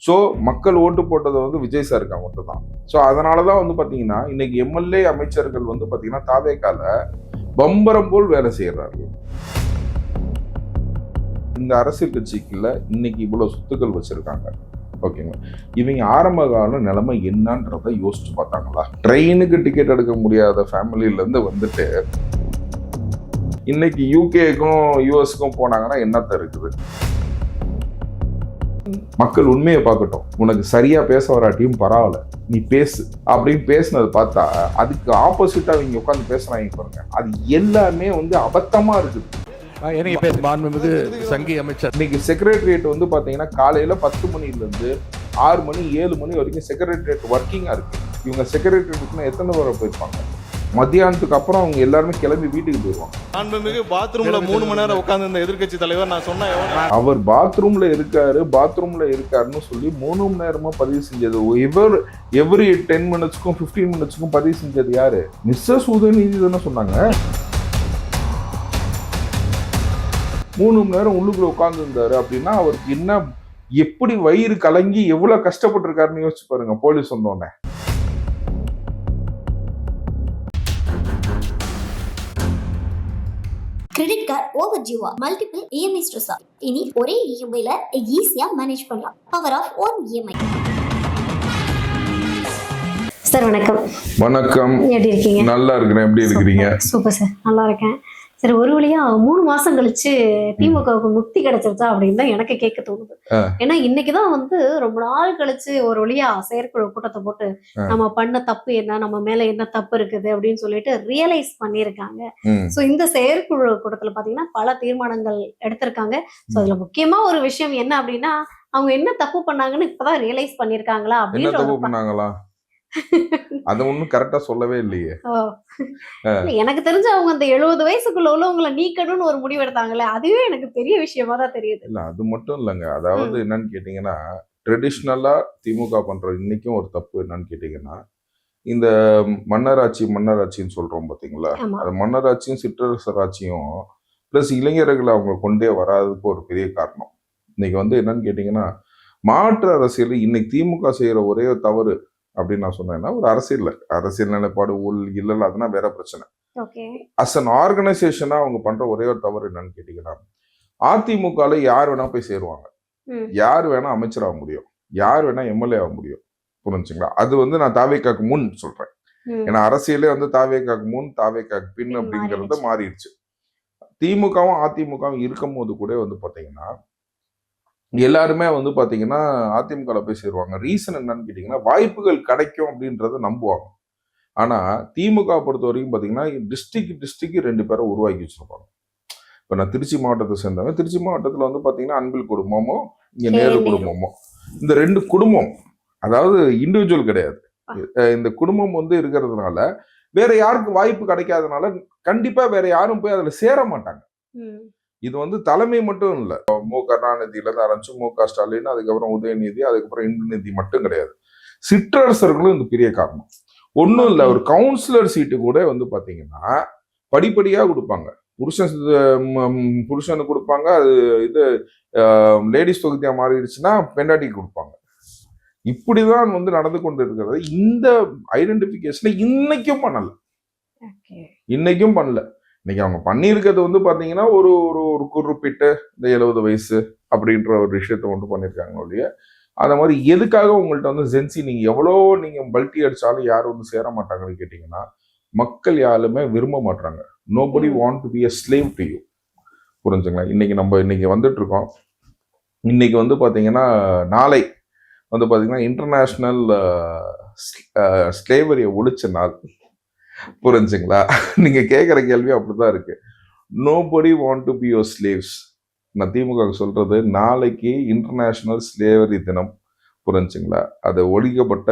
So மக்கள் ஓட்டு போட்டது வந்து விஜய் சாருக்கு மட்டும் தான். ஸோ அதனாலதான் வந்து பாத்தீங்கன்னா இன்னைக்கு எம்எல்ஏ அமைச்சர்கள் வந்து பாத்தீங்கன்னா தாவேக்கால பம்பரம் போல் வேலை செய்யறாரு. இந்த அரசியல் கட்சிக்குள்ள இன்னைக்கு இவ்வளவு சொத்துக்கள் வச்சிருக்காங்க. ஓகேங்களா, இவங்க ஆரம்ப கால நிலைமை என்னன்றத யோசிச்சு பார்த்தாங்களா? ட்ரெயினுக்கு டிக்கெட் எடுக்க முடியாத ஃபேமிலியில இருந்து வந்துட்டு இன்னைக்கு யூகேக்கும் யூஎஸ்க்கும் போனாங்கன்னா என்னத்த இருக்குது? மக்கள் உண்மையை பார்க்கட்டும். உனக்கு சரியா பேச வராட்டியும் பரவாயில்ல, நீ பேசு அப்படின்னு பேசினது பார்த்தா அதுக்கு ஆப்போசிட்டா அவங்க உட்காந்து பேசுறாங்க பாருங்க. அது எல்லாமே வந்து அபத்தமா இருக்குது. சங்கி அமைச்சர் இன்னைக்கு செக்ரட்டரியேட் வந்து பாத்தீங்கன்னா காலையில 10 மணில இருந்து 6 மணி 7 மணி வரைக்கும் செக்ரட்டரியேட் ஒர்க்கிங்கா இருக்கு. இவங்க செக்ரட்டரியேட்டுக்குன்னா எத்தனை பேரை போயிருப்பாங்க? மத்தியானத்துக்கு அப்புறம் அவங்க எல்லாருமே கிளம்பி வீட்டுக்கு போயிருவாங்க. பாத்ரூம்ல 3 மணி நேரம் உட்கார்ந்து இந்த எதிர்கட்சி தலைவர் நான் சொன்னேன், அவர் பாத்ரூம்ல இருக்காருன்னு சொல்லி 3 மணி நேரமா பதிவு செஞ்சது எவ்ரி 10 மினிட்ஸ்க்கும் 15 மினிட்ஸ்க்கும் பதிவு செஞ்சது யாரு? மிஸ்ஸஸ் உதயநிதி தானே சொன்னாங்க. 3 மணி நேரம் உள்ளுக்குள்ள உட்கார்ந்து இருந்தாரு அப்படின்னா அவருக்கு என்ன, எப்படி வயிறு கலங்கி எவ்வளவு கஷ்டப்பட்டு இருக்காருன்னு யோசிச்சு பாருங்க. போலீஸ் வந்தோடனே கிரெடிட் கார்டு ஓவர் டியூவா, மல்டிபிள் இஎம்ஐ ஸ்ட்ரெஸ்ஸா? இனி ஒரே இஎம்ஐல ஈஸியா மேனேஜ் பண்ணலாம். Power of one EMI. Sir வணக்கம். வணக்கம். எப்படி இருக்கீங்க? நல்லா இருக்கிறேன். எப்படி இருக்கிறீங்க? சூப்பர் சார், நல்லா இருக்கேன். சரி, ஒரு வழியா 3 மாசம் கழிச்சு திமுகவுக்கு முக்தி கிடைச்சிருச்சா அப்படின்னு தான் எனக்கு கேட்க தோணுது. ஏன்னா இன்னைக்குதான் வந்து ரொம்ப நாள் கழிச்சு ஒரு வழியா செயற்குழு கூட்டத்தை போட்டு நம்ம பண்ண தப்பு என்ன, நம்ம மேல என்ன தப்பு இருக்குது அப்படின்னு சொல்லிட்டு ரியலைஸ் பண்ணிருக்காங்க. சோ இந்த செயற்குழு கூட்டத்துல பாத்தீங்கன்னா பல தீர்மானங்கள் எடுத்திருக்காங்க. சோ அதுல முக்கியமா ஒரு விஷயம் என்ன அப்படின்னா, அவங்க என்ன தப்பு பண்ணாங்கன்னு இப்பதான் ரியலைஸ் பண்ணிருக்காங்களா அப்படின்னு. அது ஒண்ணும் கரெக்டா சொல்லவே இல்லையே. எனக்கு தெரிஞ்சு அவங்க அந்த 70 வயசுக்குள்ள உள்ளவங்களை நீக்கணும்னு ஒரு முடிவு எடுத்தாங்களே, அதுவே எனக்கு பெரிய விஷயமா தான் தெரியுது. இல்ல அது மட்டும் இல்லைங்க. அதாவது என்னன்னு கேட்டீங்கன்னா, ட்ரெடிஷ்னலா திமுக பண்ற இன்னைக்கும் ஒரு தப்பு என்னன்னு கேட்டீங்கன்னா, இந்த மன்னராட்சின்னு சொல்றோம் பாத்தீங்களா, அது மன்னராட்சியும் சிற்றரசராட்சியும் பிளஸ் இளைஞர்களை அவங்க கொண்டே வராதுக்கு ஒரு பெரிய காரணம். இன்னைக்கு வந்து என்னன்னு கேட்டீங்கன்னா, மாற்று அரசியல் இன்னைக்கு திமுக செய்யற ஒரே தவறு அப்படின்னு நான் சொன்னேன்னா, ஒரு அரசியல் நிலைப்பாடு இல்ல அதெல்லாம் வேற பிரச்சனை. அஸ் அன் ஆர்கனைசேஷனா அவங்க பண்ற ஒரே ஒரு தவறு என்னன்னு கேட்டீங்கன்னா, அதிமுகல யார் வேணா போய் சேருவாங்க, யார் வேணா அமைச்சராக முடியும், யார் வேணா எம்எல்ஏ ஆக முடியும். புரிஞ்சுங்களா? அது வந்து நான் தாவேக்காக்கு முன் சொல்றேன். ஏன்னா அரசியலே வந்து தாவேக்காக்கு முன் தாவேக்காக்கு பின் அப்படிங்கறத மாறிடுச்சு. திமுகவும் அதிமுகவும் இருக்கும் போது கூட வந்து பாத்தீங்கன்னா எல்லாருமே வந்து பாத்தீங்கன்னா அதிமுக போய் சேருவாங்க. ரீசன் என்னன்னு கேட்டீங்கன்னா, வாய்ப்புகள் கிடைக்கும் அப்படின்றத நம்புவாங்க. ஆனா திமுக பொறுத்த வரைக்கும் பாத்தீங்கன்னா டிஸ்ட்ரிக்ட் 2 பேரை உருவாக்கி வச்சிருப்பாங்க. இப்ப நான் திருச்சி மாவட்டத்தை சேர்ந்தவன். திருச்சி மாவட்டத்துல வந்து பாத்தீங்கன்னா அன்பில் குடும்பமோ இங்க நேரு குடும்பமோ, இந்த 2 குடும்பம், அதாவது இண்டிவிஜுவல் கிடையாது. இந்த குடும்பம் வந்து இருக்கிறதுனால வேற யாருக்கு வாய்ப்பு கிடைக்காதனால கண்டிப்பா வேற யாரும் போய் அதுல சேர மாட்டாங்க. இது வந்து தலைமை மட்டும் இல்ல, மு கருணாநிதியில இருந்து ஆரம்பிச்சு மு.க. ஸ்டாலின், அதுக்கப்புறம் உதயநிதி, அதுக்கப்புறம் இந்துநிதி மட்டும் கிடையாது. சிற்றரசர்களும் இந்த பெரிய காரணம். ஒன்றும் இல்லை, ஒரு கவுன்சிலர் சீட்டு கூட வந்து பாத்தீங்கன்னா படிப்படியா கொடுப்பாங்க. புருஷனுக்கு கொடுப்பாங்க, அது இது லேடிஸ் தொகுதியா மாறிடுச்சுன்னா பெண்டாட்டிக்கு கொடுப்பாங்க. இப்படிதான் வந்து நடந்து கொண்டு இருக்கிறது. இந்த ஐடென்டிபிகேஷன் இன்னைக்கும் பண்ணல. இன்னைக்கு அவங்க பண்ணியிருக்கிறது வந்து பாத்தீங்கன்னா ஒரு ஒரு குறிப்பிட்ட இந்த 70 வயசு அப்படின்ற ஒரு விஷயத்த ஒன்று பண்ணியிருக்காங்க ஒழிய, அந்த மாதிரி எதுக்காக உங்கள்கிட்ட வந்து ஜென்சி நீங்க எவ்வளோ நீங்க பல்ட்டி அடிச்சாலும் யாரும் வந்து சேர மாட்டாங்கன்னு கேட்டீங்கன்னா, மக்கள் யாருமே விரும்ப மாட்டாங்க. Nobody want to be a slave to you. புரிஞ்சுங்களா? இன்னைக்கு வந்துட்டு இருக்கோம். இன்னைக்கு வந்து பாத்தீங்கன்னா நாளை வந்து பாத்தீங்கன்னா இன்டர்நேஷனல் ஸ்லேவரியை ஒழிச்ச நாள். புரிஞ்சுங்களா? நீங்க கேட்குற கேள்வி அப்படிதான் இருக்கு. Nobody want to be your slaves. நான் திமுக சொல்றது, நாளைக்கு இன்டர்நேஷனல் ஸ்லேவரி தினம். புரிஞ்சுங்களா? அது ஒழிக்கப்பட்ட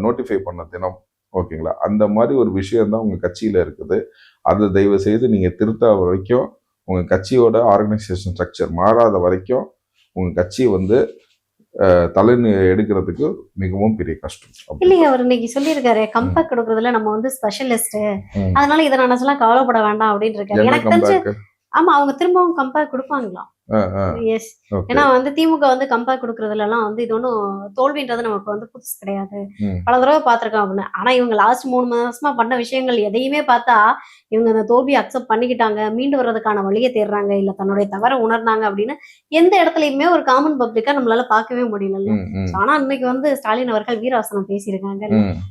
நோட்டிஃபை பண்ண தினம். ஓகேங்களா? அந்த மாதிரி ஒரு விஷயம் தான் உங்க கட்சியில இருக்குது. அதை தயவு செய்து நீங்க திருத்த வரைக்கும், உங்க கட்சியோட ஆர்கனைசேஷன் ஸ்ட்ரக்சர் மாறாத வரைக்கும் உங்க கட்சி வந்து தலை எடுக்கிறதுக்கு மிகவும் பெரிய கஷ்டம். இல்லையா, அவர் இன்னைக்கு சொல்லியிருக்காரு, கம்பேக் கொடுக்கறதுல நம்ம வந்து ஸ்பெஷலிஸ்ட், அதனால இதை நினைச்சலாம் கவலைப்பட வேண்டாம் அப்படின்னு இருக்காரு. எனக்கு தெரிஞ்சு ஆமா, அவங்க திரும்பவும் கம்பேக் கொடுப்பாங்களா? எஸ். ஏன்னா வந்து திமுக வந்து கம்பேர் கொடுக்கறதுல எல்லாம் வந்து இது ஒன்றும் தோல்வின்றது நமக்கு வந்து புதுசு கிடையாது. பல தடவை பார்த்திருக்கோம் அப்படின்னு. ஆனா இவங்க லாஸ்ட் 3 மாசமா பண்ண விஷயங்கள் எதையுமே பார்த்தா இவங்க அந்த தோல்வியை அக்செப்ட் பண்ணிக்கிட்டாங்க, மீண்டு வர்றதுக்கான வழியை தேடுறாங்க, இல்ல தன்னுடைய தவறை உணர்ந்தாங்க அப்படின்னு எந்த இடத்துலயுமே ஒரு காமன் பப்ளிக்கா நம்மளால பார்க்கவே முடியல. ஆனா இன்னைக்கு வந்து ஸ்டாலின் அவர்கள் வீரவசனம் பேசியிருக்காங்க.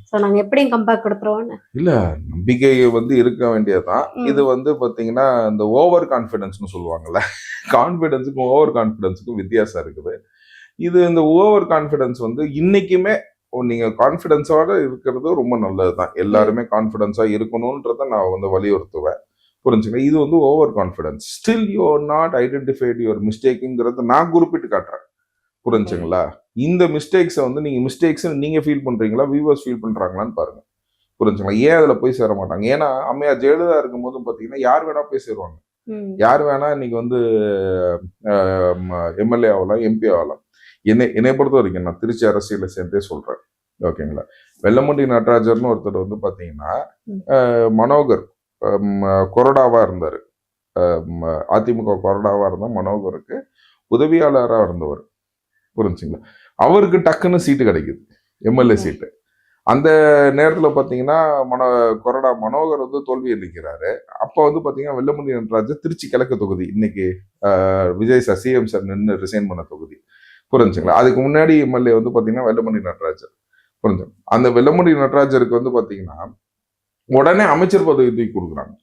சோ நாங்க எப்படியும் கம்பேர் கொடுத்துருவோம்னு. இல்ல, நம்பிக்கை வந்து இருக்க வேண்டியதுதான். இது வந்து பாத்தீங்கன்னா இந்த ஓவர் கான்பிடன்ஸ்னு சொல்லுவாங்கல்ல, கான்பிடன்ஸுக்கும் ஓவர் கான்பிடன்ஸுக்கும் வித்தியாசம் இருக்குது. இது இந்த ஓவர் கான்பிடன்ஸ் வந்து இன்னைக்குமே நீங்க கான்பிடன்ஸோட இருக்கிறது ரொம்ப நல்லதுதான். எல்லாருமே கான்பிடன்ஸா இருக்கணும்ன்றத நான் வந்து வலியுறுத்துவேன். புரிஞ்சுங்க. இது வந்து over confidence. Still you are not identified your மிஸ்டேக்குங்கிறத நான் குறிப்பிட்டு காட்டுறேன். புரிஞ்சுங்களா? இந்த மிஸ்டேக்ஸை வந்து நீங்க மிஸ்டேக்ஸ் நீங்க ஃபீல் பண்றீங்களா, வியூவர்ஸ் ஃபீல் பண்றாங்களான்னு பாருங்க. புரிஞ்சுங்களா? ஏன் அதுல போய் சேர மாட்டாங்க? ஏன்னா அம்மையார் ஜெயலலிதா இருக்கும்போது பாத்தீங்கன்னா யார் வேணா போய் சேருவாங்க. யார் வேணா இன்னைக்கு வந்து எம்எல்ஏ ஆகலாம், எம்பி ஆகலாம். என்னை பொறுத்த வரைக்கும் நான் திருச்சி அரசியல சேர்ந்தே சொல்றேன். ஓகேங்களா? வெல்லமண்டி நடராஜர்னு ஒருத்தர் வந்து பாத்தீங்கன்னா மனோகர் கொறடாவா இருந்தாரு. அதிமுக கொறடாவா இருந்த மனோகருக்கு உதவியாளராக இருந்தவர். புரிஞ்சுங்களா? அவருக்கு டக்குன்னு சீட்டு கிடைக்குது, எம்எல்ஏ சீட்டு. அந்த நேரத்தில் பார்த்தீங்கன்னா கொறடா மனோகர் வந்து தோல்வி அளிக்கிறாரு. அப்போ வந்து பார்த்தீங்கன்னா வெல்லமண்டி நடராஜர் திருச்சி கிழக்கு தொகுதி, இன்னைக்கு விஜய் சார் சிஎம் சார் நின்று ரிசைன் பண்ண தொகுதி. புரிஞ்சுங்களா? அதுக்கு முன்னாடி எம்எல்ஏ வந்து பார்த்தீங்கன்னா வெல்லமண்டி நடராஜர். புரிஞ்சு அந்த வெல்லமண்டி நடராஜருக்கு வந்து பார்த்தீங்கன்னா உடனே அமைச்சர் பதவி தூக்கி கொடுக்குறாங்க.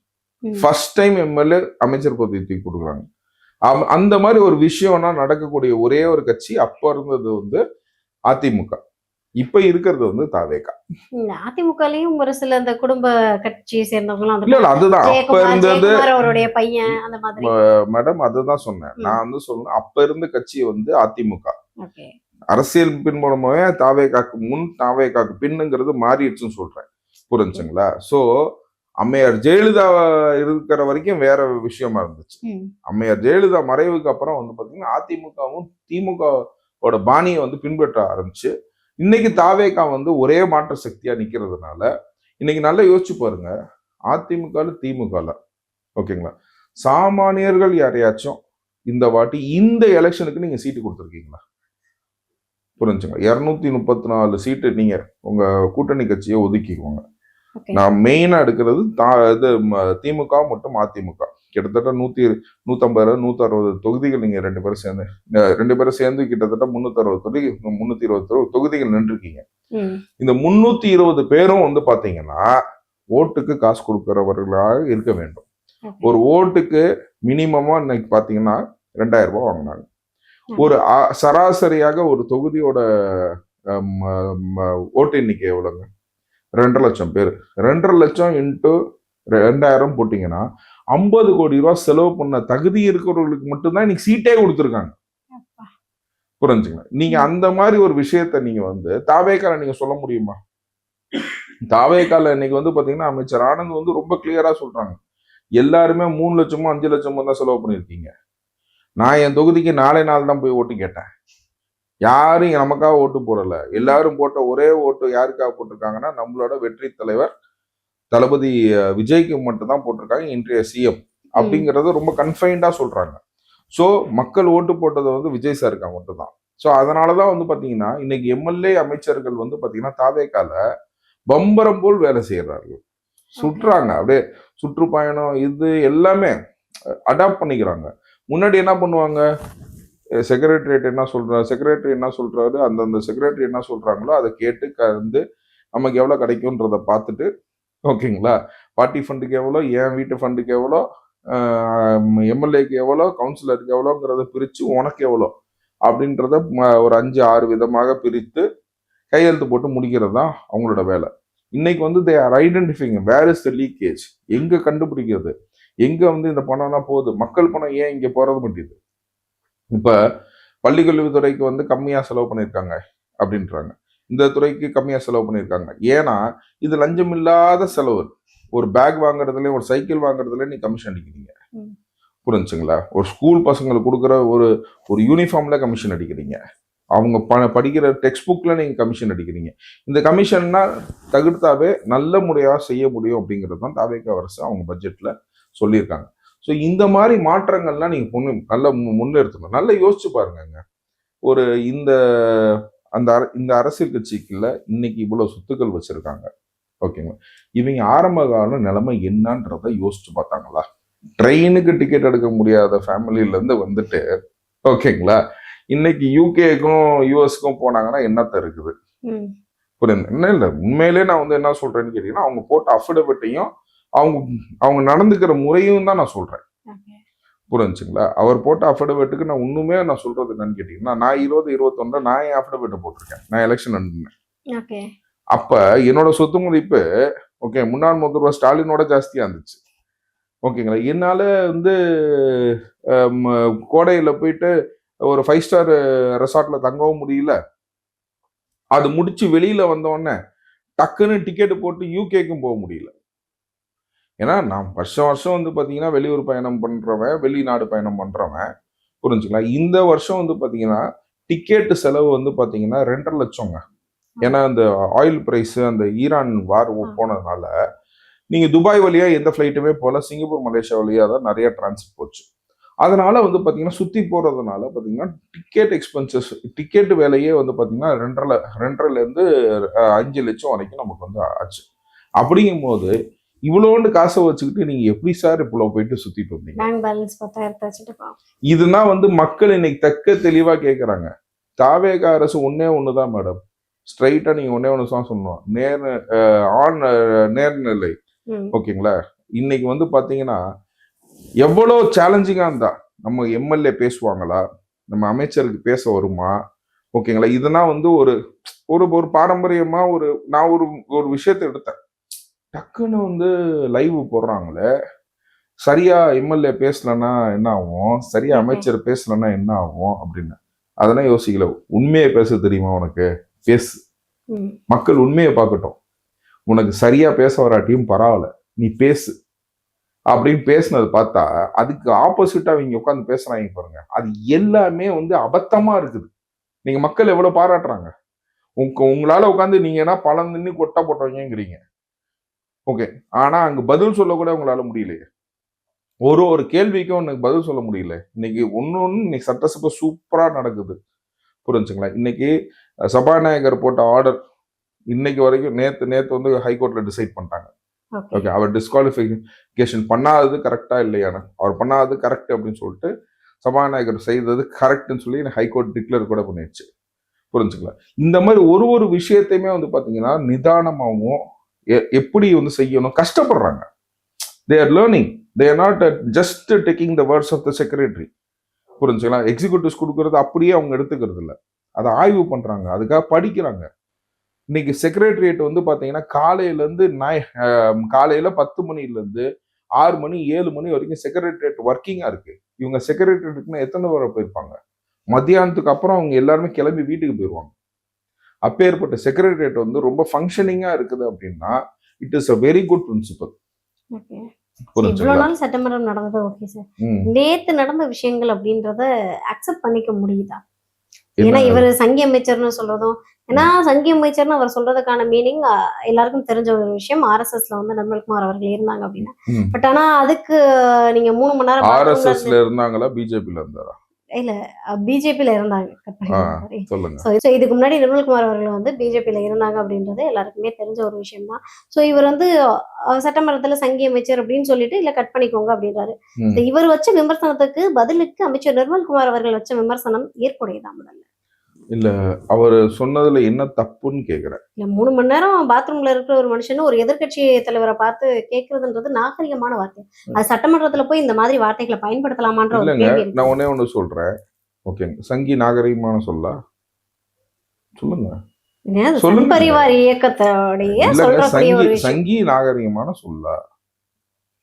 ஃபர்ஸ்ட் டைம் எம்எல்ஏ அமைச்சர் பதவி தூக்கி கொடுக்குறாங்க. அந்த மாதிரி ஒரு விஷயம்னா நடக்கக்கூடிய ஒரே ஒரு கட்சி அப்ப இருந்தது வந்து அதிமுக. இப்ப இருக்கிறது வந்து தாவேகா. அதிமுகலயும் ஒரு சில இந்த குடும்ப கட்சியை சேர்ந்தவங்க இல்ல அதுதான் அப்ப இருந்தது அவருடைய பையன் அந்த மாதிரி. மேடம் அதுதான் சொன்னேன். நான் வந்து சொல்றேன் அப்ப இருந்த கட்சி வந்து அதிமுக. அரசியல் பின்புலமாவே தாவேகாக்கு முன் தாவேகாக்கு பின்னுங்கிறது மாறிடுச்சுன்னு சொல்றேன். புரிஞ்சுங்களா? சோ அம்மையார் ஜெயலலிதா இருக்கிற வரைக்கும் வேற விஷயமா இருந்துச்சு. அம்மையார் ஜெயலலிதா மறைவுக்கு அப்புறம் வந்து பாத்தீங்கன்னா அதிமுகவும் திமுகவோட பாணியை வந்து பின்பற்ற ஆரம்பிச்சு இன்னைக்கு தாவேகா வந்து ஒரே மாற்ற சக்தியா நிக்கிறதுனால இன்னைக்கு நல்லா யோசிச்சு பாருங்க. அதிமுக திமுக ஓகேங்களா, சாமானியர்கள் யாரையாச்சும் இந்த வாட்டி இந்த எலெக்ஷனுக்கு நீங்க சீட்டு கொடுத்துருக்கீங்களா? புரிஞ்சுங்களா? 234 சீட்டு நீங்க உங்க கூட்டணி கட்சியை ஒதுக்கிக்குவாங்க. நான் மெயினா எடுக்கிறது திமுக மற்றும் அதிமுக. கிட்டத்தட்ட 150 160 தொகுதிகள் நீங்க ரெண்டு பேரும் சேர்ந்து கிட்டத்தட்ட 320 தொகுதிகள் நின்றுருக்கீங்க. இந்த 320 பேரும் வந்து பாத்தீங்கன்னா ஓட்டுக்கு காசு கொடுக்கிறவர்களாக இருக்க வேண்டும். ஒரு ஓட்டுக்கு மினிமமா இன்னைக்கு பாத்தீங்கன்னா 2000 ரூபாய் வாங்கினாங்க. ஒரு சராசரியாக ஒரு தொகுதியோட ஓட்டு எண்ணிக்கை எவ்வளவுங்க? 2.5 லட்சம் பேர். 2.5 லட்சம் இன்ட்டு 2000 போட்டீங்கன்னா 50 கோடி ரூபாய் செலவு பண்ண தகுதி இருக்கிறவர்களுக்கு மட்டும்தான் இன்னைக்கு சீட்டே கொடுத்துருக்காங்க. புரிஞ்சுங்களா? நீங்க அந்த மாதிரி ஒரு விஷயத்த நீங்க வந்து தாவேகால நீங்க சொல்ல முடியுமா? தாவேகால இன்னைக்கு வந்து பாத்தீங்கன்னா அமைச்சர் ஆனந்த் வந்து ரொம்ப கிளியரா சொல்றாங்க, எல்லாருமே 3 லட்சமோ 5 லட்சமோ தான் செலவு பண்ணிருக்கீங்க. நான் என் தொகுதிக்கு 4 நாள் தான் போய் ஓட்டு கேட்டேன். யாரும் நமக்காக ஓட்டு போடல. எல்லாரும் போட்ட ஒரே ஓட்டு யாருக்காக போட்டிருக்காங்கன்னா நம்மளோட வெற்றி தலைவர் தளபதி விஜய்க்கு மட்டும்தான் போட்டிருக்காங்க, இன்றைய சிஎம் அப்படிங்கறத ரொம்ப கன்ஃபைன்டா சொல்றாங்க. ஸோ மக்கள் ஓட்டு போட்டது வந்து விஜய் சாருக்கா மட்டும்தான். ஸோ அதனாலதான் வந்து பாத்தீங்கன்னா இன்னைக்கு எம்எல்ஏ அமைச்சர்கள் வந்து பாத்தீங்கன்னா தாவேகால பம்பரம் போல் வேலை செய்யறார்கள். சுற்றுறாங்க, அப்படியே சுற்றுப்பயணம் இது எல்லாமே அடாப்ட் பண்ணிக்கிறாங்க. முன்னாடி என்ன பண்ணுவாங்க, செக்ரட்டரி என்ன சொல்றாரு, அந்தந்த செக்ரட்டரி என்ன சொல்றாங்களோ அதை கேட்டு வந்து நமக்கு எவ்வளவு கிடைக்கும்ன்றத பார்த்துட்டு, ஓகேங்களா, பார்ட்டி ஃபண்டுக்கு எவ்வளோ, என் வீட்டு ஃபண்டுக்கு எவ்வளோ, எம்எல்ஏக்கு எவ்வளோ, கவுன்சிலருக்கு எவ்வளோங்கிறத பிரித்து உனக்கு எவ்வளோ அப்படின்றத ஒரு 5-6 விதமாக பிரித்து கையெழுத்து போட்டு முடிக்கிறது தான் அவங்களோட வேலை. இன்னைக்கு வந்து they are identifying where is the leakage, எங்க கண்டுபிடிக்கிறது, எங்க வந்து இந்த பணம்லாம் போகுது, மக்கள் பணம் ஏன் இங்க போறது முடியுது. இப்ப பள்ளிக்கல்வித்துறைக்கு வந்து கம்மியா செலவு பண்ணியிருக்காங்க அப்படின்றாங்க, இந்த துறைக்கு கம்மியா செலவு பண்ணியிருக்காங்க. ஏன்னா இது லஞ்சம் இல்லாத செலவு. ஒரு பேக் வாங்குறதுல, ஒரு சைக்கிள் வாங்குறதுல நீ கமிஷன் அடிக்கிறீங்க. புரிஞ்சுங்களா? ஒரு ஸ்கூல் பசங்களுக்கு கொடுக்குற ஒரு யூனிஃபார்ம்ல கமிஷன் அடிக்கிறீங்க. அவங்க படிக்கிற டெக்ஸ்ட் புக்ல நீங்க கமிஷன் அடிக்கிறீங்க. இந்த கமிஷன்னா தவிர்த்தாவே நல்ல முறையா செய்ய முடியும் அப்படிங்கிறது தான் தாவேகா அரசு அவங்க பட்ஜெட்ல சொல்லியிருக்காங்க. ஸோ இந்த மாதிரி மாற்றங்கள்லாம் நீங்க நல்லா முன்னெடுத்தணும். நல்லா யோசிச்சு பாருங்க. ஒரு இந்த இந்த அரசியல் கட்சிக்குள்ள இன்னைக்கு இவ்வளவு சொத்துக்கள் வச்சிருக்காங்க. ஓகேங்களா? இவங்க ஆரம்ப கால நிலைமை என்னன்றத யோசிச்சு பார்த்தாங்களா? ட்ரெயினுக்கு டிக்கெட் எடுக்க முடியாத ஃபேமிலியில இருந்து வந்துட்டு, ஓகேங்களா, இன்னைக்கு யூகேக்கும் யூஎஸ்க்கும் போனாங்கன்னா என்னத்த இருக்குது? புரியுது? என்ன இல்லை, உண்மையிலே நான் வந்து என்ன சொல்றேன்னு கேட்டீங்கன்னா, அவங்க போட்ட அஃபிடவிட்டையும் அவங்க அவங்க நடந்துக்கிற முறையும் தான் நான் சொல்றேன். புரிஞ்சுங்களா? அவர் போட்ட அஃபிடவிட்டுக்கு நான் இன்னுமே நான் சொல்றது என்னன்னு கேட்டீங்கன்னா, நான் 2021 நான் என் அஃபிடவிட்டை போட்டிருக்கேன். நான் எலெக்ஷன் அனுப்பினேன். அப்ப என்னோட சொத்து மதிப்பு ஓகே முன்னாள் முதல்வர் ஸ்டாலினோட ஜாஸ்தியா இருந்துச்சு. ஓகேங்களா? என்னால வந்து கோடையில போயிட்டு ஒரு 5 ஸ்டார் ரெசார்ட்ல தங்கவும் முடியல. அது முடிச்சு வெளியில வந்தோடனே டக்குன்னு டிக்கெட் போட்டு யூகேக்கும் போக முடியல. ஏன்னா நான் வருஷம் வந்து பாத்தீங்கன்னா வெளியூர் பயணம் பண்றவன், வெளிநாடு பயணம் பண்றவன். புரிஞ்சுங்களா? இந்த வருஷம் வந்து பாத்தீங்கன்னா டிக்கெட் செலவு வந்து பாத்தீங்கன்னா 2.5 லட்சங்க. ஏன்னா அந்த ஆயில் பிரைஸ், அந்த ஈரான் வார் போனதுனால நீங்க துபாய் வழியா எந்த ஃபிளைட்டுமே போல, சிங்கப்பூர் மலேசியா வழியா தான் நிறைய டிரான்சிட் போச்சு. அதனால வந்து பாத்தீங்கன்னா சுத்தி போறதுனால பாத்தீங்கன்னா டிக்கெட் எக்ஸ்பென்சஸ், டிக்கெட் விலையே வந்து பாத்தீங்கன்னா 2.5 இருந்து 5 லட்சம் வரைக்கும் நமக்கு வந்து ஆச்சு. அப்படிங்கும் போது இவ்வளோண்டு காசை வச்சுக்கிட்டு நீங்க எப்படி சார் இவ்வளவு போயிட்டு சுத்திட்டு வந்தீங்க? இதுனா வந்து மக்கள் இன்னைக்கு தக்க தெளிவா கேட்கறாங்க. தாவேக அரசு ஒண்ணுதான் மேடம், ஸ்ட்ரைட்டா நீங்க ஒண்ணு தான் சொல்லணும், நேர்நிலை. ஓகேங்களா? இன்னைக்கு வந்து பாத்தீங்கன்னா எவ்வளவு சேலஞ்சிங்கா இருந்தா நம்ம எம்எல்ஏ பேசுவாங்களா, நம்ம அமைச்சருக்கு பேச வருமா? ஓகேங்களா? இதெல்லாம் வந்து ஒரு ஒரு பாரம்பரியமா நான் ஒரு விஷயத்தை எடுத்தேன். டக்குன்னு வந்து லைவ் போடுறாங்களே, சரியா எம்எல்ஏ பேசலன்னா என்ன ஆகும், சரியா அமைச்சர் பேசலன்னா என்ன ஆகும் அப்படின்னு அதெல்லாம் யோசிக்கல. உண்மையை பேச தெரியுமா உனக்கு? பேசு. மக்கள் உண்மையை பார்க்கட்டும். உனக்கு சரியா பேச வராட்டியும் பரவாயில்ல, நீ பேசு அப்படின்னு பேசினது பார்த்தா அதுக்கு ஆப்போசிட்டா அவங்க உட்காந்து பேசுறாங்க பாருங்க. அது எல்லாமே வந்து அபத்தமா இருக்குது. நீங்க மக்கள் எவ்வளவு பாராட்டுறாங்க. உங்களால உட்காந்து நீங்க என்ன பழம் நின்று கொட்டா போட்டவங்கிறீங்க. ஓகே, ஆனா அங்க பதில் சொல்ல கூட உங்களால முடியலையே. ஒரு கேள்விக்கும் உனக்கு பதில் சொல்ல முடியல. இன்னைக்கு இன்னைக்கு சட்டசபை சூப்பரா நடக்குது. புரிஞ்சுங்களா? இன்னைக்கு சபாநாயகர் போட்ட ஆர்டர் இன்னைக்கு வரைக்கும் நேத்து வந்து ஹைகோர்ட்ல டிசைட் பண்ணிட்டாங்க. ஓகே, அவர் டிஸ்குவாலிஃபிகேஷன் பண்ணாதது கரெக்டா இல்லையானு, அவர் பண்ணாதது கரெக்ட் அப்படின்னு சொல்லிட்டு சபாநாயகர் செய்தது கரெக்ட்னு சொல்லி ஹைகோர்ட் டிக்ளேர் கூட பண்ணிடுச்சு. புரிஞ்சுக்கலாம்? இந்த மாதிரி ஒரு விஷயத்தையுமே வந்து பாத்தீங்கன்னா நிதானமாகவும் எப்படி வந்து செய்யணும் கஷ்டப்படுறாங்க. They are learning, they are not just taking the words of the secretary. புரிஞ்சுக்கலாம்? எக்ஸிக்யூட்டிவ்ஸ் கொடுக்கறது அப்படியே அவங்க எடுத்துக்கிறது இல்லை, அதை ஆய்வு பண்றாங்க, அதுக்காக படிக்கிறாங்க. இன்னைக்கு செக்ரட்டரியேட் வந்து பாத்தீங்கன்னா காலையில 10 மணில இருந்து 6 மணி 7 மணி வரைக்கும் செக்ரட்டரியேட் ஒர்க்கிங்கா இருக்கு. இவங்க செக்ரட்டரியேட்டுக்குன்னா எத்தனை பேர் போயிருப்பாங்க? மத்தியானத்துக்கு அப்புறம் அவங்க எல்லாருமே கிளம்பி வீட்டுக்கு போயிடுவாங்க. அப்பேற்பட்ட செக்ரட்டரியேட் வந்து ரொம்ப ஃபங்க்ஷனிங்கா இருக்குது அப்படின்னா it is a very good principle. இவ்வளவு நாள் சட்டமன்றம் நடந்தது ஓகே சார், நேத்து நடந்த விஷயங்கள் அப்படின்றத அக்செப்ட் பண்ணிக்க முடியுதா? ஏன்னா இவர் சங்கி அமைச்சர்னு சொல்றதும், ஏன்னா சங்கி அமைச்சர்னு அவர் சொல்றதுக்கான மீனிங் எல்லாருக்கும் தெரிஞ்ச ஒரு விஷயம். RSSல வந்து நிர்மல்குமார் அவர்கள் இருந்தாங்க அப்படின்னா, பட் ஆனா அதுக்கு நீங்க 3 மணி நேரம் RSSல இருந்தாங்களா, பிஜேபில இருந்தாரா? இல்ல, பிஜேபியில இருந்தாங்க. இதுக்கு முன்னாடி நிர்மல்குமார் அவர்கள் வந்து பிஜேபியில இருந்தாங்க அப்படின்றது எல்லாருக்குமே தெரிஞ்ச ஒரு விஷயம் தான். சோ இவர் வந்து சட்டமன்றத்துல சங்கி அமைச்சர் அப்படின்னு சொல்லிட்டு இல்ல கட் பண்ணிக்கோங்க அப்படின்றாரு. இவர் வச்ச விமர்சனத்துக்கு பதிலுக்கு அமைச்சர் நிர்மல்குமார் அவர்கள் வச்ச விமர்சனம் ஏற்புடையதா? முதல்ல இல்ல, அவர் சொன்னதுல என்ன தப்புன்னு கேக்குறேன். 3 மணி நேரம் பாத்ரூம்ல இருக்கிற ஒரு மனுஷன் ஒரு எதிர்கட்சி தலைவரை பார்த்து கேட்கறதுன்றது நாகரிகமான வார்த்தை. அது சட்டமன்றத்துல போய் இந்த மாதிரி வார்த்தைகளை பயன்படுத்தலாமான்ற ஒரு கேள்வி இருக்கு. நான் ஒண்ணு சொல்றேன். ஓகே, சங்கி நாகரிகமான சொல்லுங்க. சொல்லுங்க. பரிவார் இயக்கத்தோடைய சொல்றக்கூடிய ஒரு சங்கி நாகரிகமான சொல்லா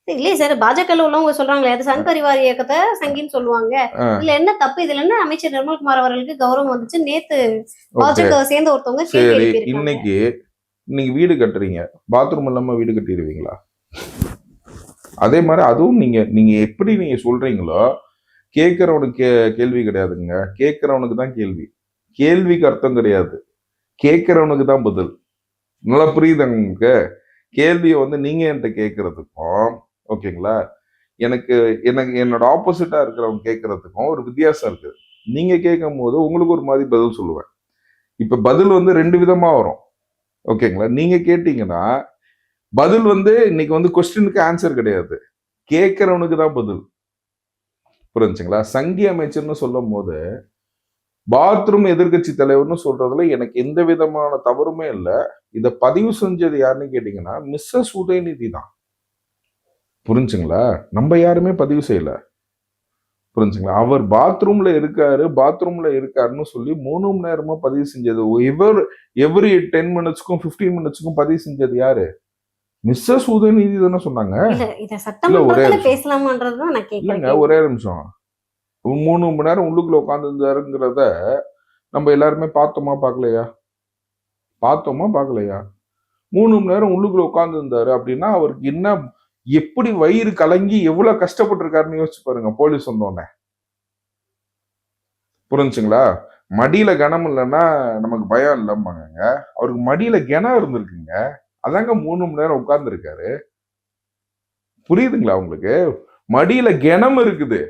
இல்லையே சார், பாஜக உள்ளவங்க சொல்றாங்களே அது சங் பரிவார் இயக்கத்தை சங்கின்னு சொல்லுவாங்க. இதுல என்ன தப்பு? இதுல என்ன அமைச்சர் நிர்மல்குமார் அவர்களுக்கு கௌரவம் வந்துச்சு? நேத்து பாஜக சேர்ந்த ஒருத்தவங்க சரி, இன்னைக்கு வீடு கட்டுறீங்க, பாத்ரூம் இல்லாம வீடு கட்டிடுவீங்களா? அதே மாதிரி அதுவும் நீங்க எப்படி நீங்க சொல்றீங்களோ, கேட்கறவனுக்கு கேள்வி கிடையாதுங்க, கேட்கறவனுக்கு தான் கேள்வி. கேள்விக்கு அர்த்தம் கிடையாது, கேட்கறவனுக்கு தான் பதில். நல்லா புரியுதுங்க உங்களுக்கு? கேள்வியை வந்து நீங்க என்கிட்ட கேட்கறதுக்கும், ஓகேங்களா, எனக்கு எனக்கு என்னோட ஆப்போசிட்டா இருக்கிறவங்க கேட்கறதுக்கும் ஒரு வித்தியாசம் இருக்குது. நீங்க கேட்கும் போது உங்களுக்கு ஒரு மாதிரி பதில் சொல்லுவேன். இப்ப பதில் வந்து 2 விதமா வரும். ஓகேங்களா? நீங்க கேட்டீங்கன்னா பதில் வந்து இன்னைக்கு வந்து கொஸ்டினுக்கு ஆன்சர் கிடையாது, கேட்கிறவனுக்கு தான் பதில். புரிஞ்சுங்களா? சங்கி அமைச்சர்னு சொல்லும் போது பாத்ரூம் எதிர்கட்சி தலைவர்னு சொல்றதுல எனக்கு எந்த விதமான தவறுமே இல்லை. இதை பதிவு செஞ்சது யாருன்னு கேட்டீங்கன்னா மிஸ்ஸஸ் உதயநிதி தான். புரிஞ்சுங்களா? நம்ம யாருமே பதிவு செய்யல. புரிஞ்சுங்களா? அவர் பாத்ரூம்ல இருக்காருன்னு சொல்லி 3 மணி நேரமா பதிவு செஞ்சது எவ்ரி 10 மினிட்ஸ்க்கும் 15 மினிட்ஸ்க்கும் பதிவு செஞ்சது யாரு? மிஸ்ஸஸ் உதயநிதி தானே சொன்னாங்க. இல்லைங்க, ஒரே நிமிஷம். 3 மணி நேரம் உள்ளுக்குள்ள உட்கார்ந்து இருந்தாருங்கிறத நம்ம எல்லாருமே பார்த்தோமா பார்க்கலையா? 3 மணி நேரம் உள்ளுக்குள்ள உட்கார்ந்து இருந்தாரு அப்படின்னா அவருக்கு என்ன, எப்படி வயிறு கலங்கி எவ்வளவு கஷ்டப்பட்டு இருக்காருன்னு யோசிச்சு பாருங்க. போலீஸ் வந்தோடனே. புரிஞ்சுங்களா? மடியில கனம் இல்லைன்னா நமக்கு பயம் இல்லம்பாங்க. அவருக்கு மடியில கனம் இருந்திருக்குங்க. அதாங்க 3 மணி நேரம் உட்கார்ந்து இருக்காரு. புரியுதுங்களா உங்களுக்கு? மடியில கனம் இருக்குது.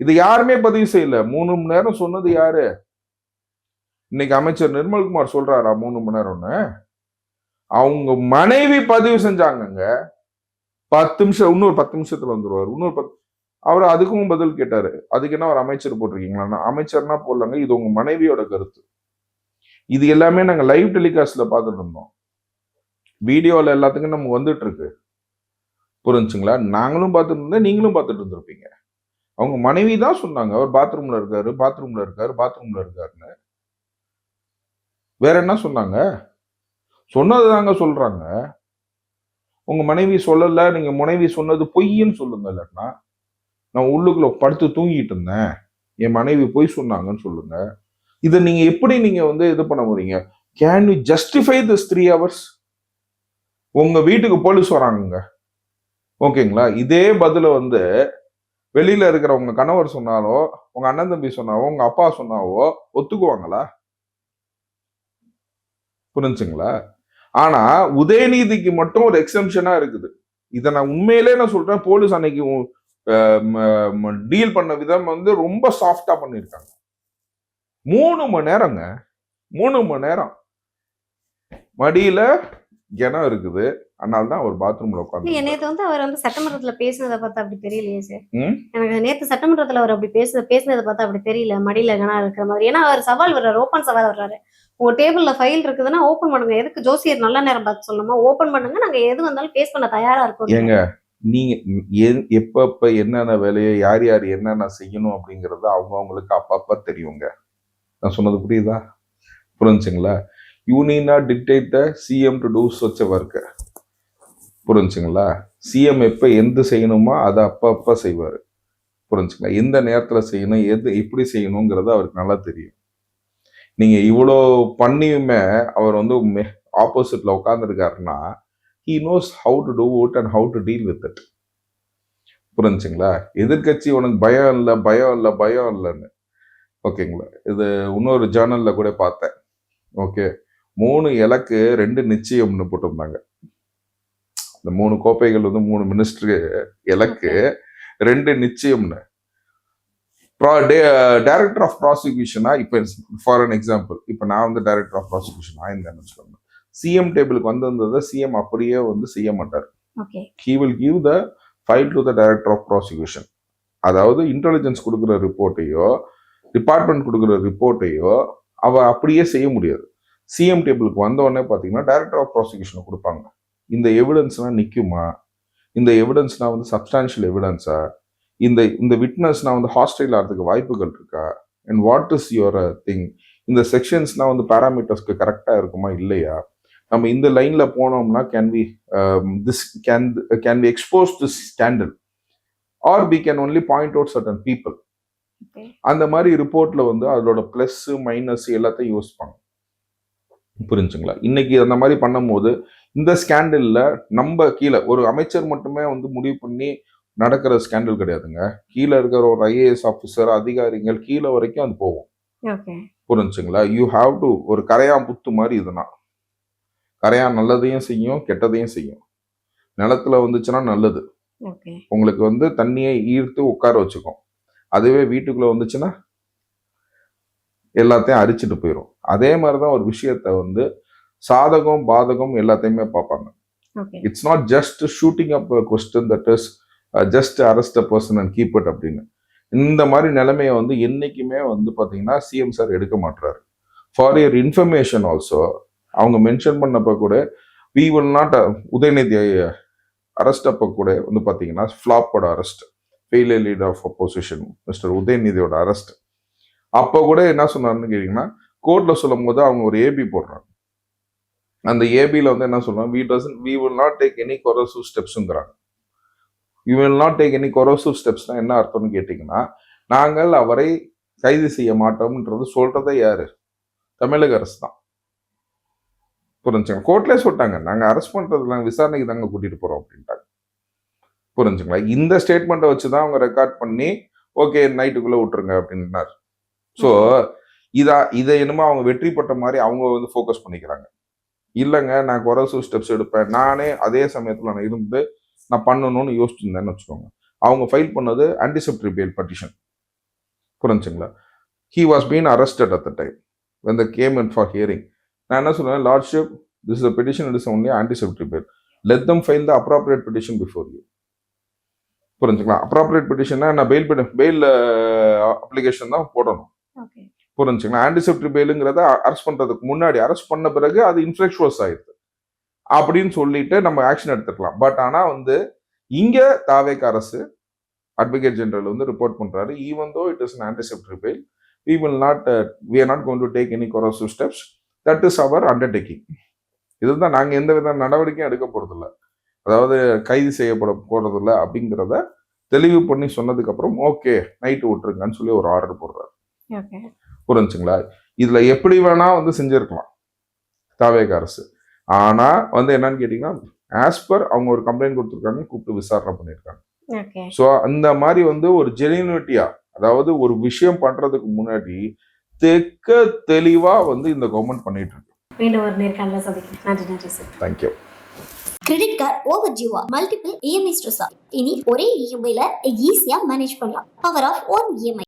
இது யாருமே பதிவு செய்யல. 3 மணி நேரம் சொன்னது யாரு? இன்னைக்கு அமைச்சர் நிர்மல்குமார் சொல்றாரா 3 மணி நேரம்னு? அவங்க மனைவி பதிவு செஞ்சாங்கங்க. 10 நிமிஷம், இன்னொரு 10 நிமிஷத்துல வந்துருவாரு. அவர் அதுக்கும் பதில் கேட்டாரு. அதுக்கு என்ன ஒரு அமைச்சர் போட்டிருக்கீங்களா? அமைச்சர்னா போடலங்க, இது உங்க மனைவியோட கருத்து. இது எல்லாமே நாங்க லைவ் டெலிகாஸ்ட்ல பார்த்துட்டு இருந்தோம். வீடியோல எல்லாத்துக்கும் நமக்கு வந்துட்டு இருக்கு. புரிஞ்சுங்களா? நாங்களும் பார்த்துட்டு இருந்தோம், நீங்களும் பார்த்துட்டு இருந்திருப்பீங்க. அவங்க மனைவி தான் சொன்னாங்க அவர் பாத்ரூம்ல இருக்காருன்னு. வேற என்ன சொன்னாங்க? சொன்னதுதாங்க சொல்றாங்க. உங்க மனைவி சொல்லல, நீங்க மனைவி சொன்னது பொய்ன்னு சொல்லுங்க. இல்லைன்னா நான் உள்ளுக்குள்ள படுத்து தூங்கிட்டு இருந்தேன், என் மனைவி பொய் சொன்னாங்கன்னு சொல்லுங்க. இதை நீங்க எப்படி நீங்க வந்து இது பண்ண போறீங்க? Can you justify this 3 hours? உங்க வீட்டுக்கு போலீஸ் வராங்க, ஓகேங்களா? இதே பதில வந்து வெளியில இருக்கிற உங்க கணவர் சொன்னாலோ, உங்க அண்ணன் தம்பி சொன்னாவோ, உங்க அப்பா சொன்னாவோ ஒத்துக்குவாங்களா? புரிஞ்சுங்களா? ஆனா உதயநிதிக்கு மட்டும் ஒரு எக்ஸம்ஷனா இருக்குது. இதை நான் உண்மையிலே நான் சொல்றேன். போலீஸ் அன்னைக்கு டீல் பண்ண விதம் வந்து ரொம்ப சாஃப்டா பண்ணிருக்காங்க. 3 மணி நேரங்க. 3 மணி நேரம் மடியில கனம் இருக்குது. அதனாலதான் அவர் பாத்ரூம்ல உட்காந்து. நேத்து வந்து அவர் வந்து சட்டமன்றத்துல பேசினதை பார்த்தா அப்படி தெரியலையே சார். எனக்கு நேத்து சட்டமன்றத்துல அவர் அப்படி பேசினதை பார்த்தா அப்படி தெரியல, மடியில கனம் இருக்கிற மாதிரி. ஏன்னா அவர் சவால் வர்றாரு, ஓப்பன் சவால் வர்றாரு. உங்க டேபிள்ல ஃபைல் இருக்குதுன்னா ஓபன் பண்ணுங்க. எதுக்கு ஜோசியர் நல்ல நேரம் பார்த்து சொல்லணுமா? ஓபன் பண்ணுங்க, நாங்க எது வந்தாலும் ஃபேஸ் பண்ண தயாரா இருக்கோம். ஏங்க, நீங்க எப்ப என்னென்ன வேலையை யார் என்னென்ன செய்யணும் அப்படிங்கறது அவங்களுக்கு அப்பப்ப தெரியுங்க. நான் சொன்னது புரியுதா? புரிஞ்சுங்களா? You need not dictate the CM to do such a work. புரிஞ்சுங்களா? சிஎம் எப்ப எந்த செய்யணுமோ அதை அப்பப்ப செய்வாரு. புரிஞ்சுங்களா? எந்த நேரத்துல செய்யணும், எப்படி செய்யணுங்கிறது அவருக்கு நல்லா தெரியும். நீங்க இவ்வளோ பண்ணியுமே அவர் வந்து ஆப்போசிட்ல உட்கார்ந்துருக்காருன்னா he knows how to do it and how to deal with it. புரிஞ்சுங்களா? எதிர்கட்சி உனக்கு பயம் இல்லைன்னு. ஓகேங்களா? இது இன்னொரு ஜேர்னல்ல கூட பார்த்தேன். ஓகே, 3 இலக்கு 2 நிச்சயம்னு போட்டிருந்தாங்க. இந்த 3 கோப்பைகள் வந்து 3 மினிஸ்டர் இலக்கு 2 நிச்சயம்னு. டைரக்டர் ஆஃப் ப்ராசிக்யூஷனா, இப்போ ஃபார் அன் எக்ஸாம்பிள், இப்போ நான் வந்து டைரக்டர் ஆஃப் ப்ராசிக்யூஷன் ஆயிருந்தேன்னு வச்சுக்கோங்க. சிஎம் டேபிளுக்கு வந்திருந்ததை சிஎம் அப்படியே வந்து செய்ய மாட்டார். He will give the file to the director of prosecution. அதாவது இன்டெலிஜென்ஸ் கொடுக்குற ரிப்போர்ட்டையோ, டிபார்ட்மெண்ட் கொடுக்குற ரிப்போர்ட்டையோ அவ அப்படியே செய்ய முடியாது. சிஎம் டேபிளுக்கு வந்த உடனே பார்த்தீங்கன்னா டைரக்டர் ஆஃப் ப்ராசிக்யூஷனை கொடுப்பாங்க. இந்த எவிடன்ஸ்னா நிற்குமா, இந்த எவிடன்ஸ்னா வந்து சப்ஸ்டான்ஷியல் எவிடன்ஸா, இந்த விட்னஸ்னா வந்து ஹாஸ்டைல் ஆகிறதுக்கு வாய்ப்புகள் இருக்கா, and what is your thing, இந்த செக்ஷன்ஸ்லாம் வந்து பேராமீட்டர்ஸ்க்கு கரெக்டாக இருக்குமா இல்லையா, நம்ம இந்த லைன்ல போனோம்னா can we expose this scandal or we can only point out certain people. அந்த மாதிரி ரிப்போர்ட்ல வந்து அதோட பிளஸ் மைனஸ் எல்லாத்தையும் யோசிப்பாங்க. புரிஞ்சுங்களா? இன்னைக்கு அந்த மாதிரி பண்ணும்போது இந்த ஸ்கேண்டல்ல நம்ம கீழே ஒரு அமைச்சர் மட்டுமே வந்து முடிவு பண்ணி நடக்கிற ஸ்கேண்டல் கிடையாதுங்க. கீழே இருக்கிற ஒரு ஐஏஎஸ் ஆஃபீஸர், அதிகாரிகள் கீழே வரைக்கும் அது போகும். புரிஞ்சுங்களா? யூ ஹாவ் டு, ஒரு கரையான் புத்து மாதிரி இதுனா. கரையான் நல்லதையும் செய்யும், கெட்டதையும் செய்யும். நிலத்துல வந்துச்சுன்னா நல்லது, ஓகே. உங்களுக்கு வந்து தண்ணியை ஈர்த்து உட்கார வச்சுக்கும். அதுவே வீட்டுக்குள்ள வந்துச்சுன்னா எல்லாத்தையும் அரிச்சிட்டு போயிடும். அதே மாதிரிதான் ஒரு விஷயத்த வந்து சாதகம் பாதகம் எல்லாத்தையுமே பார்ப்பாங்க. Okay. It's not just shooting up question that is just arrest a person and keep it அப்படின்னு. இந்த மாதிரி நிலைமையை வந்து என்னைக்குமே வந்து பாத்தீங்கன்னா சிஎம் சார் எடுக்க மாட்டாரு. ஃபார் யுவர் இன்ஃபர்மேஷன் ஆல்சோ அவங்க மென்ஷன் பண்ணப்ப கூட we will not Udhayanidhi arrest அப்ப கூட வந்து பாத்தீங்கன்னா ஃபிளாப்போட arrest, failure leader of opposition mister உதயநிதியோட அரெஸ்ட் அப்ப கூட என்ன சொன்னாருன்னு கேட்டீங்கன்னா கோர்ட்ல சொல்லும் போது அவங்க ஒரு ஏபி போடுறாங்க. அந்த ஏபில வந்து என்ன சொல்றாங்க, we will not take any corrosive stepsங்கிறாங்க. we will not take any corrosive stepsனா என்ன அர்த்தம்னு கேட்டீங்கன்னா நாங்கள் அவரை கைது செய்ய மாட்டோம்ன்றது சொல்றதே யாரு, தமிழக அரசு தான். புரிஞ்சுங்க, கோர்ட்லேயே சொல்லிட்டாங்க நாங்க அரெஸ்ட் பண்றது நாங்க விசாரணைக்கு தாங்க கூட்டிட்டு போறோம் அப்படின்ட்டாங்க. புரிஞ்சுங்களா, இந்த ஸ்டேட்மெண்ட்டை வச்சுதான் அவங்க ரெக்கார்ட் பண்ணி ஓகே நைட்டுக்குள்ள விட்டுருங்க அப்படின்னாரு. ஸோ இதை என்னமோ அவங்க வெற்றி பெற்ற மாதிரி அவங்க வந்து ஃபோக்கஸ் பண்ணிக்கிறாங்க. இல்லைங்க நான் கொரசிவ் ஸ்டெப்ஸ் எடுப்பேன், நானே அதே சமயத்தில் நான் இருந்து நான் பண்ணணும்னு யோசிச்சிருந்தேன்னு வச்சுக்கோங்க. அவங்க ஃபைல் பண்ணது ஆன்டிசெப்டரி பெயில் பெட்டிஷன். புரிஞ்சுங்களா, he was been arrested at the time when they came in for hearing. நான் என்ன சொல்றேன், lordship this is a petition, it is only anticipatory bail, let them file the appropriate petition before you. புரிஞ்சுங்களா, appropriate பெட்டிஷன்னா நான் fail application தான் போடணும். புரிஞ்சுங்களா, ஆன்டிசெப்டரி பெயிலுங்கிறத arrest பண்றதுக்கு முன்னாடி, அரெஸ்ட் பண்ண பிறகு அது இன்ஃப்ளெக்சுவஸ் ஆயிடுது அப்படின்னு சொல்லிட்டு நம்ம ஆக்ஷன் எடுத்துக்கலாம். பட் ஆனா வந்து இங்க தாவேக அரசு அட்வொகேட் ஜெனரல் வந்து ரிப்போர்ட் பண்றாரு, even though it is an anticipatory bail, we are not going to take any corrosive steps, that is our undertaking. இதுதான் நாங்க எந்த வித நடவடிக்கையும் எடுக்க போறதில்லை, அதாவது கைது செய்யப்பட போறதில்லை அப்படிங்கிறத தெளிவு பண்ணி சொன்னதுக்கு அப்புறம் ஓகே நைட்டு விட்டுருங்கன்னு சொல்லி ஒரு ஆர்டர் போடுறாரு. புரிஞ்சுங்களா, இதுல எப்படி வேணா வந்து செஞ்சிருக்கலாம் தாவேக அரசு. ஆனா வந்து என்னன்னு கேட்டீங்கன்னா ஆஸ் பர் அவங்க ஒரு கம்ப்ளைண்ட் கொடுத்துருக்காங்க, கூப்பிட்டு விசாரணை பண்ணியிருக்காங்க. ஸோ அந்த மாதிரி வந்து ஒரு ஜெனியூனிட்டியா, அதாவது ஒரு விஷயம் பண்றதுக்கு முன்னாடி தெளிவா வந்து இந்த கவர்மெண்ட் பண்ணிட்டு இருக்கு. தேங்க்யூ. கிரெடிட் கார்டு ஓவர் ஜியூவா, மல்டிபிள் இஎம்ஐ ஸ்ட்ரெஸ்ஸா, இனி ஒரே இஎம்ஐல ஈஸியா மேனேஜ் பண்ணலாம். Power of one EMI.